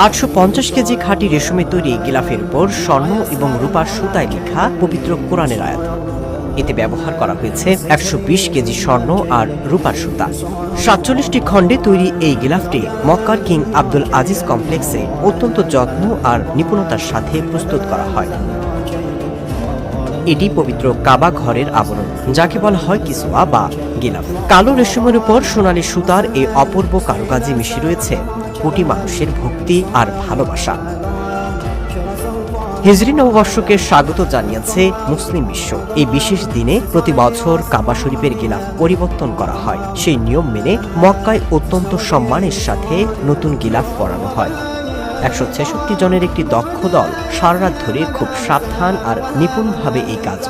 850 KG খাঁটি রেশমে তৈরি গিলাফের উপর স্বর্ণ এবং রূপার সুতায় লেখা পবিত্র কোরআনের আয়াত। এতে ব্যবহার করা হয়েছে 120 কেজি স্বর্ণ আর রূপার সুতা। 47টি খণ্ডে তৈরি এই গিলাফটি মক্কার কিং আব্দুল আজিজ কমপ্লেক্সে অত্যন্ত যত্ন আর নিপুণতার সাথে প্রস্তুত করা হয়। এটি পবিত্র কাবা ঘরের আবরণ, যাকে বলা হয় কিসওয়া বা গিলাফ। কালো রেশমের উপর সোনালী সুতার এই অপূর্ব কারুকাজে মিশে রয়েছে কোটি মানুষের ভক্তি আর ভালোবাসা। হিজরি নববর্ষকে স্বাগত জানিয়েছে মুসলিম বিশ্ব। এই বিশেষ দিনে প্রতি বছর কাবা শরীফের গিলাফ পরিবর্তন করা হয়। সেই নিয়ম মেনে মক্কায় অত্যন্ত সম্মানের সাথে নতুন গিলাফ পরানো হয়। 166 জনের একটি দক্ষ দল সারা রাত ধরে খুব সাবধান আর নিপুণভাবে এই কাজ।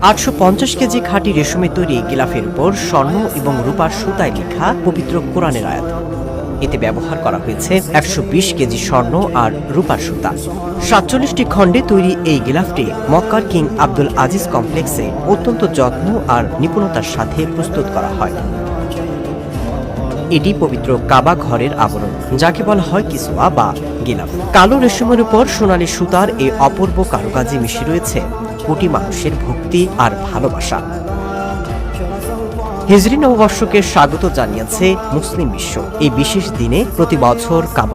850 কেজি খাঁটি রেশমে তৈরি গিলাফের উপর স্বর্ণ এবং রূপার সুতায় লেখা পবিত্র কোরআনের আয়াত। এতে ব্যবহার করা হয়েছে 120 কেজি স্বর্ণ আর রূপার সুতা। 47টি খণ্ডে তৈরি এই গিলাফটি মক্কার কিং আব্দুল আজিজ কমপ্লেক্সে অত্যন্ত যত্ন আর নিপুণতার সাথে প্রস্তুত করা হয়। এটি পবিত্র কাবা ঘরের আবরণ, যাকে বলা হয় কিসওয়া বা গিলাফ। কালো রেশমের উপর সোনালী সুতার এই অপূর্ব কারুকাজে মিশে রয়েছে কোটি মানুষের ভক্তি আর ভালোবাসা। হিজরি নববর্ষকে স্বাগত জানিয়েছে মুসলিম বিশ্ব। এই বিশেষ দিনে প্রতি বছর কাবা